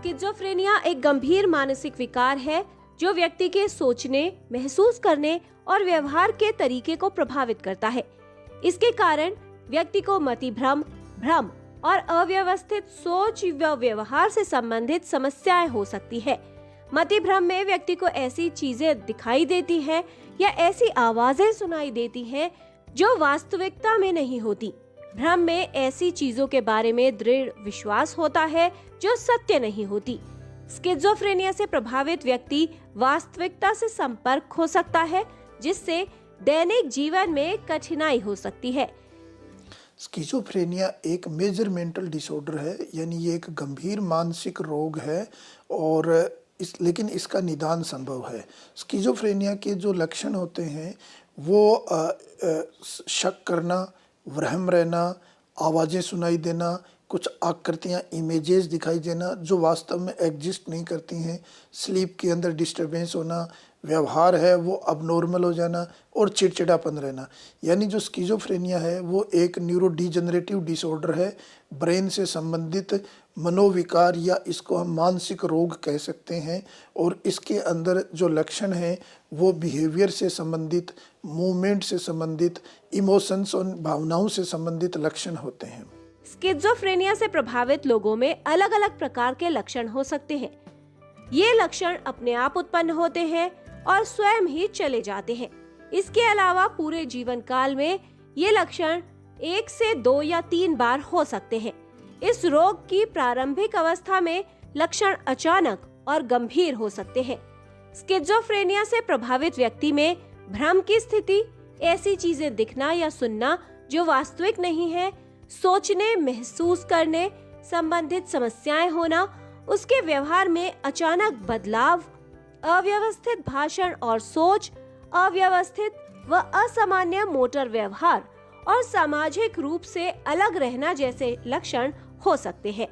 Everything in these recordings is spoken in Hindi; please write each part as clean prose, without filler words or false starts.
स्किज़ोफ्रेनिया एक गंभीर मानसिक विकार है जो व्यक्ति के सोचने, महसूस करने और व्यवहार के तरीके को प्रभावित करता है। इसके कारण व्यक्ति को मतिभ्रम, भ्रम और अव्यवस्थित सोच व व्यवहार से संबंधित समस्याएं हो सकती है। मतिभ्रम में व्यक्ति को ऐसी चीजें दिखाई देती है या ऐसी आवाजें सुनाई देती हैं जो वास्तविकता में नहीं होती। भ्रम में ऐसी चीजों के बारे में दृढ़ विश्वास होता है जो सत्य नहीं होती। स्किज़ोफ्रेनिया से प्रभावित व्यक्ति वास्तविकता से संपर्क खो सकता है, जिससे दैनिक जीवन में कठिनाई हो सकती है। स्किज़ोफ्रेनिया एक मेजर मेंटल डिसऑर्डर है, यानी ये एक गंभीर मानसिक रोग है और लेकिन इसका निदान संभव है। स्किज़ोफ्रेनिया के जो लक्षण होते हैं वो शक करना, वहम रहना, आवाज़ें सुनाई देना, कुछ आकृतियाँ, इमेजेस दिखाई देना जो वास्तव में एग्जिस्ट नहीं करती हैं, स्लीप के अंदर डिस्टर्बेंस होना, व्यवहार है वो अबनॉर्मल हो जाना और चिड़चिड़ापन रहना। यानी जो स्किज़ोफ्रेनिया है वो एक न्यूरोडीजनरेटिव डिसऑर्डर है, ब्रेन से संबंधित मनोविकार या इसको हम मानसिक रोग कह सकते हैं। और इसके अंदर जो लक्षण हैं वो बिहेवियर से संबंधित, मूवमेंट से संबंधित, इमोशंस और भावनाओं से संबंधित लक्षण होते हैं। स्किज़ोफ्रेनिया से प्रभावित लोगों में अलग अलग प्रकार के लक्षण हो सकते हैं। ये लक्षण अपने आप उत्पन्न होते हैं और स्वयं ही चले जाते हैं। इसके अलावा पूरे जीवन काल में ये लक्षण 1 से 2 या 3 बार हो सकते हैं। इस रोग की प्रारंभिक अवस्था में लक्षण अचानक और गंभीर हो सकते हैं। स्किज़ोफ्रेनिया से प्रभावित व्यक्ति में भ्रम की स्थिति, ऐसी चीजें दिखना या सुनना जो वास्तविक नहीं है, सोचने, महसूस करने संबंधित समस्याएं होना, उसके व्यवहार में अचानक बदलाव, अव्यवस्थित भाषण और सोच, अव्यवस्थित व असामान्य मोटर व्यवहार और सामाजिक रूप से अलग रहना जैसे लक्षण हो सकते हैं।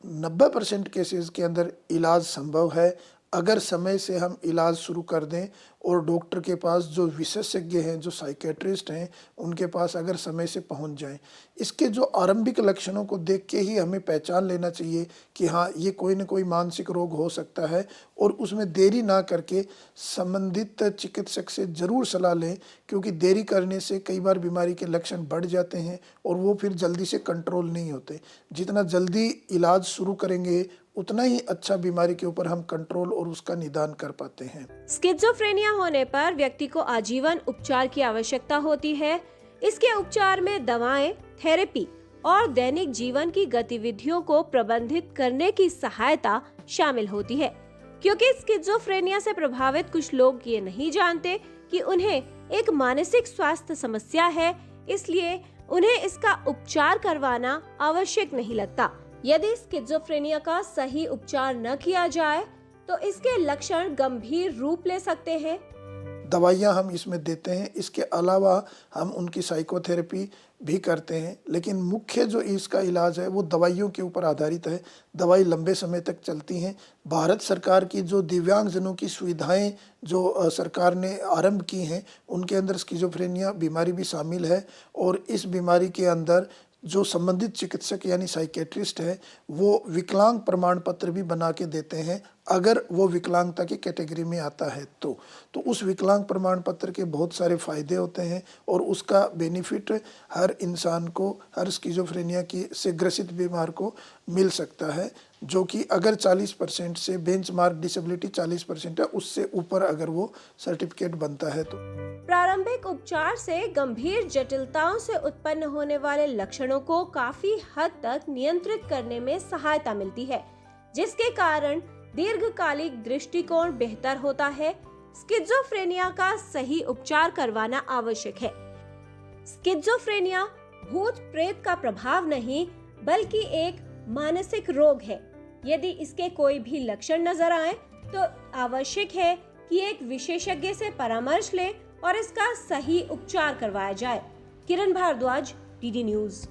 90% केसेस के अंदर इलाज संभव है अगर समय से हम इलाज शुरू कर दें और डॉक्टर के पास जो विशेषज्ञ हैं, जो साइकेट्रिस्ट हैं, उनके पास अगर समय से पहुंच जाएं। इसके जो आरंभिक लक्षणों को देख के ही हमें पहचान लेना चाहिए कि हाँ, ये कोई न कोई मानसिक रोग हो सकता है और उसमें देरी ना करके संबंधित चिकित्सक से ज़रूर सलाह लें, क्योंकि देरी करने से कई बार बीमारी के लक्षण बढ़ जाते हैं और वो फिर जल्दी से कंट्रोल नहीं होते। जितना जल्दी इलाज शुरू करेंगे उतना ही अच्छा बीमारी के ऊपर हम कंट्रोल और उसका निदान कर पाते हैं। स्किज़ोफ्रेनिया होने पर व्यक्ति को आजीवन उपचार की आवश्यकता होती है। इसके उपचार में दवाएं, थेरेपी और दैनिक जीवन की गतिविधियों को प्रबंधित करने की सहायता शामिल होती है। क्योंकि स्किज़ोफ्रेनिया से प्रभावित कुछ लोग ये नहीं जानते कि उन्हें एक मानसिक स्वास्थ्य समस्या है, इसलिए उन्हें इसका उपचार करवाना आवश्यक नहीं लगता। यदि स्किज़ोफ्रेनिया का सही उपचार न किया जाए तो इसके लक्षण गंभीर रूप ले सकते हैं। दवाइयाँ हम इसमें देते हैं, इसके अलावा हम उनकी साइकोथेरेपी भी करते हैं, लेकिन मुख्य जो इसका इलाज है वो दवाइयों के ऊपर आधारित है। दवाई लंबे समय तक चलती हैं। भारत सरकार की जो दिव्यांगजनों की सुविधाएं जो सरकार ने आरंभ की हैं, उनके अंदर स्किज़ोफ्रेनिया बीमारी भी शामिल है और इस बीमारी के अंदर जो संबंधित चिकित्सक यानी साइकेट्रिस्ट है वो विकलांग प्रमाण पत्र भी बना के देते हैं अगर वो विकलांगता की कैटेगरी में आता है तो उस विकलांग प्रमाण पत्र के बहुत सारे फायदे होते हैं और उसका बेनिफिट हर इंसान को, हर स्किज़ोफ्रेनिया की से ग्रसित बीमार को मिल सकता है, जो कि अगर 40% से बेंचमार्क डिसेबिलिटी 40% है, उससे ऊपर अगर वो सर्टिफिकेट बनता है तो। प्रारंभिक उपचार से गंभीर जटिलताओं से उत्पन्न होने वाले लक्षणों को काफी हद तक नियंत्रित करने में सहायता मिलती है, जिसके कारण दीर्घकालिक दृष्टिकोण बेहतर होता है। स्किज़ोफ्रेनिया का सही उपचार करवाना आवश्यक है। स्किज़ोफ्रेनिया भूत प्रेत का प्रभाव नहीं बल्कि एक मानसिक रोग है। यदि इसके कोई भी लक्षण नजर आए तो आवश्यक है कि एक विशेषज्ञ से परामर्श लें और इसका सही उपचार करवाया जाए। किरण भारद्वाज, डीडी न्यूज़।